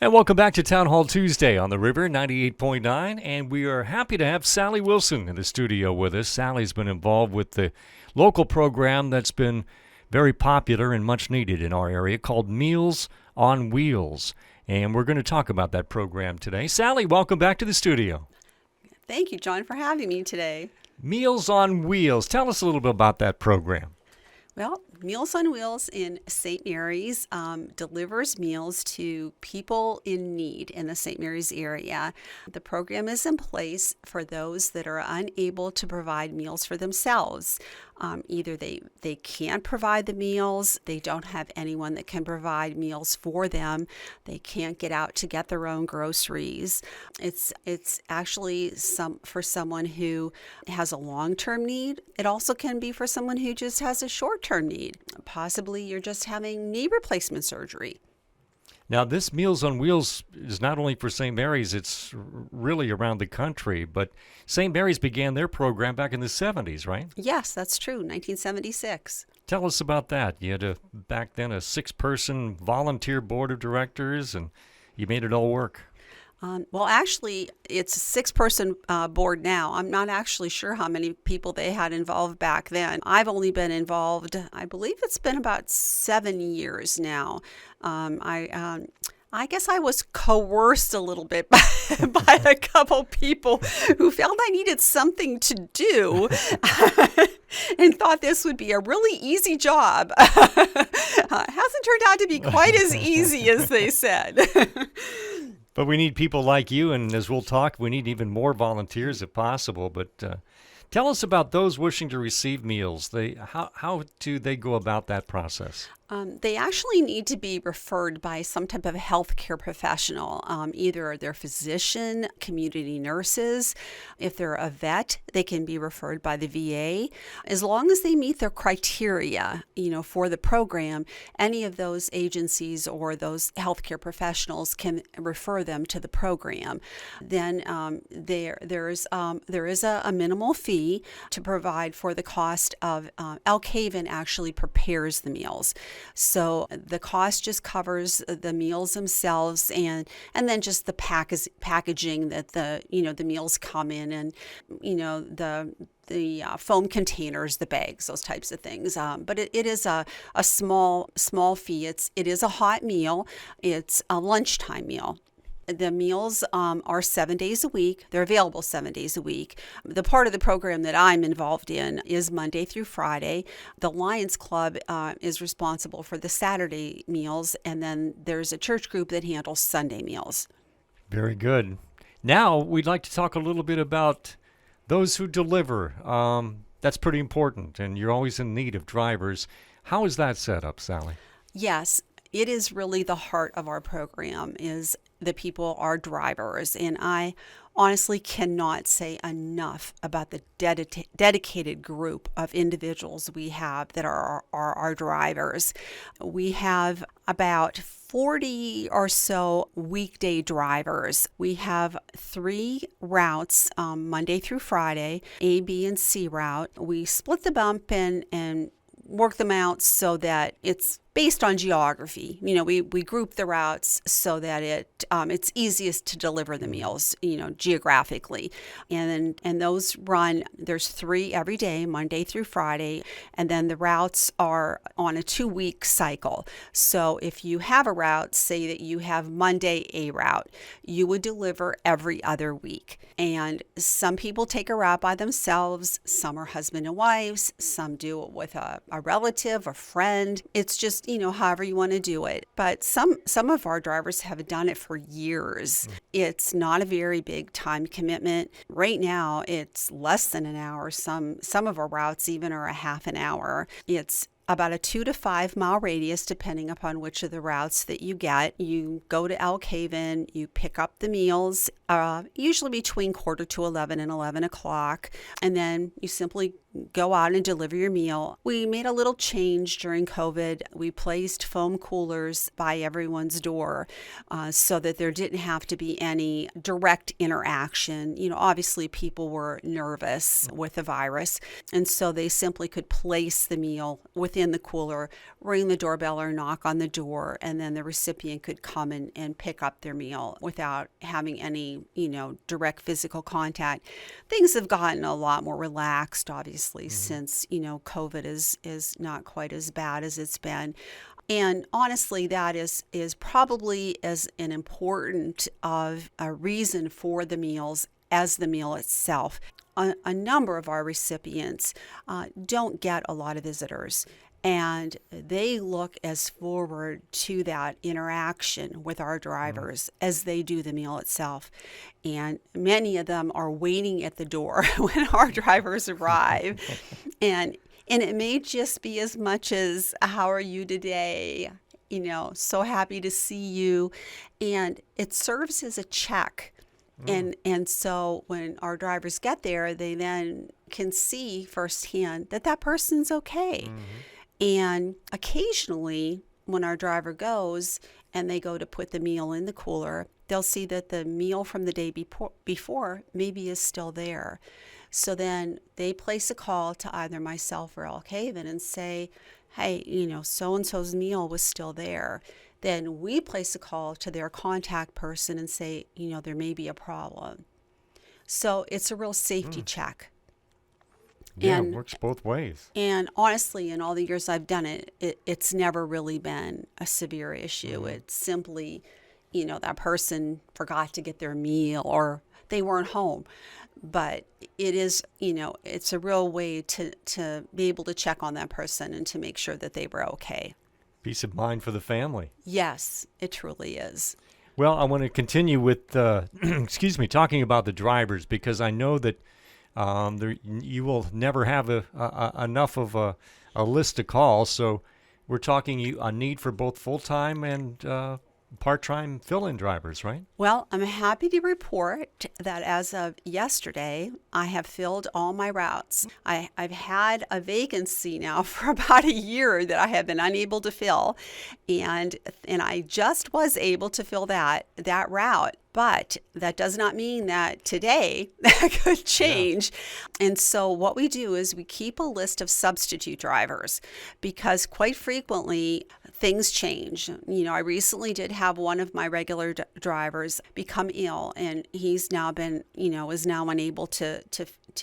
And welcome back to Town Hall Tuesday on the River 98.9. And we are happy to have Sally Wilson in the studio with us. Sally's been involved with the local program that's been very popular and much needed in our area called Meals on Wheels. And we're going to talk about that program today. Sally, welcome back to the studio. Thank you, John, for having me today. Meals on Wheels. Tell us a little bit about that program. Well, Meals on Wheels in St. Mary's delivers meals to people in need in the St. Mary's area. The program is in place for those that are unable to provide meals for themselves. Either they can't provide the meals, they don't have anyone that can provide meals for them, they can't get out to get their own groceries. It's actually for someone who has a long-term need. It also can be for someone who just has a short-term need. Possibly you're just having knee replacement surgery. Now, this Meals on Wheels is not only for St. Mary's, it's really around the country. But St. Mary's began their program back in the 70s, right? Yes, that's true, 1976. Tell us about that. You had back then a 6-person volunteer board of directors, and you made it all work. Well, actually, it's a 6-person board now. I'm not actually sure how many people they had involved back then. I've only been involved, I believe it's been about 7 years now. I guess I was coerced a little bit by a couple people who felt I needed something to do and thought this would be a really easy job. Hasn't turned out to be quite as easy as they said. But we need people like you, and as we'll talk, we need even more volunteers if possible. But tell us about those wishing to receive meals. How do they go about that process? They actually need to be referred by some type of healthcare professional, either their physician, community nurses. If they're a vet, they can be referred by the VA. As long as they meet their criteria, for the program, any of those agencies or those healthcare professionals can refer them to the program. Then there is a minimal fee to provide for the cost of Elk Haven actually prepares the meals. So the cost just covers the meals themselves and then just the packaging that the meals come in and the foam containers, the bags, those types of things. But it is a small fee. It is a hot meal. It's a lunchtime meal. The meals are 7 days a week. They're available 7 days a week. The part of the program that I'm involved in is Monday through Friday. The Lions Club is responsible for the Saturday meals, and then there's a church group that handles Sunday meals. Very good. Now, we'd like to talk a little bit about those who deliver. That's pretty important, and you're always in need of drivers. How is that set up, Sally? Yes, it is really the heart of our program is the people are drivers, and I honestly cannot say enough about the dedicated group of individuals we have that are our drivers. We have about 40 or so weekday drivers. We have 3 routes, Monday through Friday, A, B, and C route. We split the bump and work them out so that it's based on geography. We group the routes so that it's easiest to deliver the meals, geographically. And those run, there's 3 every day, Monday through Friday, and then the routes are on a 2-week cycle. So if you have a route, say that you have Monday a route, you would deliver every other week. And some people take a route by themselves, some are husband and wives, some do it with a relative, a friend. It's just, however you want to do it. But some of our drivers have done it for years. It's not a very big time commitment. Right now, it's less than an hour. Some of our routes even are a half an hour. It's about a 2 to 5 mile radius, depending upon which of the routes that you get. You go to Elk Haven, you pick up the meals, usually between 10:45 and 11 o'clock, and then you simply go out and deliver your meal. We made a little change during COVID. We placed foam coolers by everyone's door so that there didn't have to be any direct interaction. Obviously people were nervous with the virus, and so they simply could place the meal within the cooler, ring the doorbell or knock on the door, and then the recipient could come and pick up their meal without having any, direct physical contact. Things have gotten a lot more relaxed, obviously, since, COVID is not quite as bad as it's been. And honestly, that is probably as an important of a reason for the meals as the meal itself. A number of our recipients don't get a lot of visitors, and they look as forward to that interaction with our drivers as they do the meal itself. And many of them are waiting at the door when our drivers arrive. And it may just be as much as, how are you today? So happy to see you. And it serves as a check. And so when our drivers get there, they then can see firsthand that person's okay. And occasionally when our driver goes and they go to put the meal in the cooler, they'll see that the meal from the day before maybe is still there. So then they place a call to either myself or Elk Haven and say, hey, so-and-so's meal was still there. Then we place a call to their contact person and say, there may be a problem. So it's a real safety check. Yeah, it works both ways. And honestly, in all the years I've done it, it's never really been a severe issue. It's simply, that person forgot to get their meal or they weren't home. But it is, it's a real way to be able to check on that person and to make sure that they were okay. Peace of mind for the family. Yes, it truly is. Well, I want to continue with, talking about the drivers, because I know that you will never have enough of a list to call. So we're talking a need for both full-time and part-time fill-in drivers, right? Well, I'm happy to report that as of yesterday, I have filled all my routes. I've had a vacancy now for about a year that I have been unable to fill, and I just was able to fill that route. But that does not mean that today that could change. Yeah. And so what we do is we keep a list of substitute drivers, because quite frequently things change. I recently did have one of my regular drivers become ill, and he's now been, is now unable to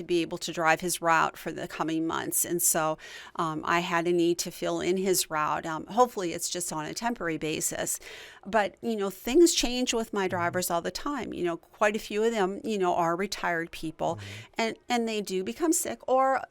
be able to drive his route for the coming months. And so I had a need to fill in his route. Hopefully it's just on a temporary basis. But, things change with my drivers all the time. Quite a few of them, are retired people, and they do become sick, or,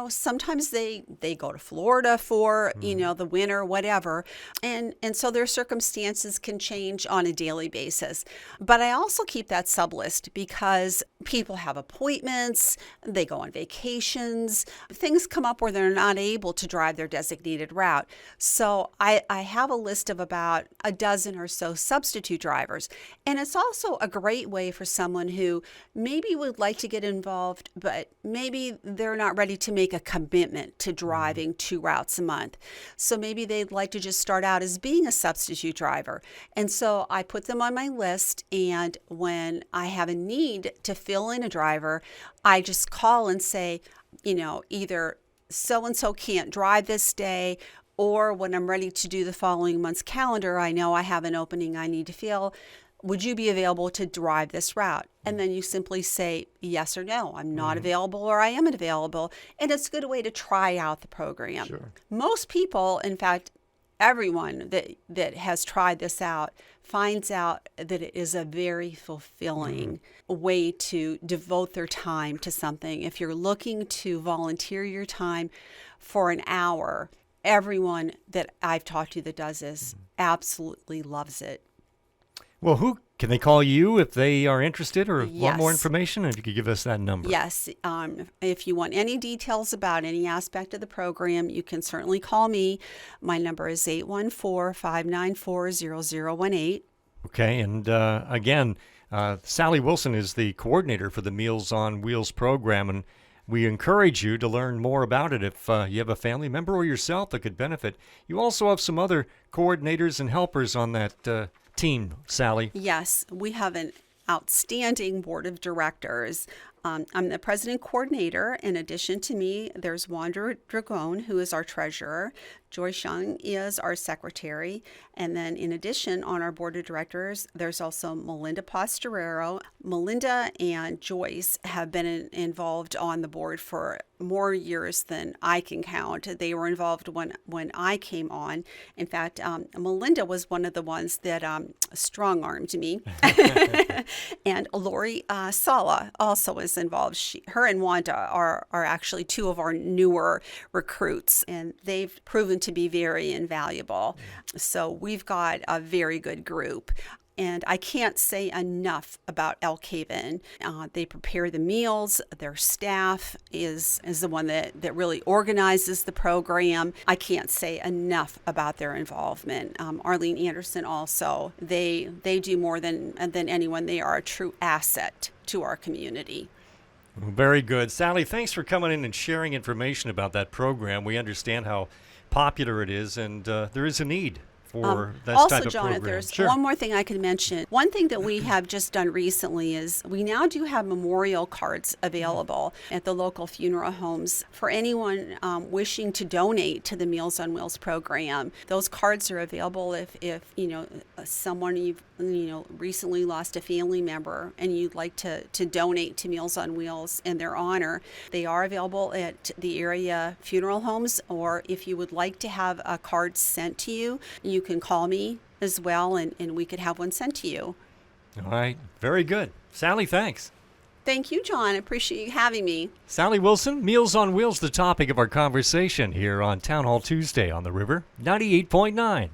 sometimes they go to Florida for, the winter, whatever. And so their circumstances can change on a daily basis. But I also keep that sub list because people have appointments, they go on vacations, things come up where they're not able to drive their designated route. So I have a list of about a dozen or so substitute drivers. And it's also a great way for someone who maybe would like to get involved, but maybe they're not ready to make a commitment to driving 2 routes a month. So maybe they'd like to just start out as being a substitute driver. And so I put them on my list, and when I have a need to fill in a driver, I just call and say, either so-and-so can't drive this day, or when I'm ready to do the following month's calendar, I know I have an opening I need to fill. Would you be available to drive this route? And then you simply say yes or no. I'm not available, or I am available. And it's a good way to try out the program. Sure. Most people, in fact, everyone that has tried this out finds out that it is a very fulfilling way to devote their time to something. If you're looking to volunteer your time for an hour, everyone that I've talked to that does this absolutely loves it. Well, who can they call you if they are interested or Yes. want more information? If you could give us that number. Yes. If you want any details about any aspect of the program, you can certainly call me. My number is 814-594-0018. Okay. And again, Sally Wilson is the coordinator for the Meals on Wheels program. And we encourage you to learn more about it if you have a family member or yourself that could benefit. You also have some other coordinators and helpers on that team, Sally. Yes, we have an outstanding board of directors. I'm the president coordinator. In addition to me, there's Wanda Dragon, who is our treasurer. Joy Shung is our secretary. And then in addition, on our board of directors, there's also Melinda Posturero. Melinda and Joyce have been involved on the board for more years than I can count. They were involved when I came on. In fact, Melinda was one of the ones that strong-armed me. And Lori Sala also is involved. Her and Wanda are actually two of our newer recruits, and they've proven to be very invaluable. So we've got a very good group. And I can't say enough about Elk Haven. They prepare the meals. Their staff is the one that really organizes the program. I can't say enough about their involvement. Arlene Anderson also. They do more than anyone. They are a true asset to our community. Very good. Sally, thanks for coming in and sharing information about that program. We understand how popular it is, and there is a need for that also, type of John, program. there's one more thing I could mention. One thing that we have just done recently is we now do have memorial cards available at the local funeral homes for anyone wishing to donate to the Meals on Wheels program. Those cards are available if someone you've recently lost a family member and you'd like to donate to Meals on Wheels in their honor. They are available at the area funeral homes, or if you would like to have a card sent to you, you can call me as well, and we could have one sent to you. All right. Very good. Sally, thanks. Thank you, John. I appreciate you having me. Sally Wilson, Meals on Wheels, the topic of our conversation here on Town Hall Tuesday on the River 98.9.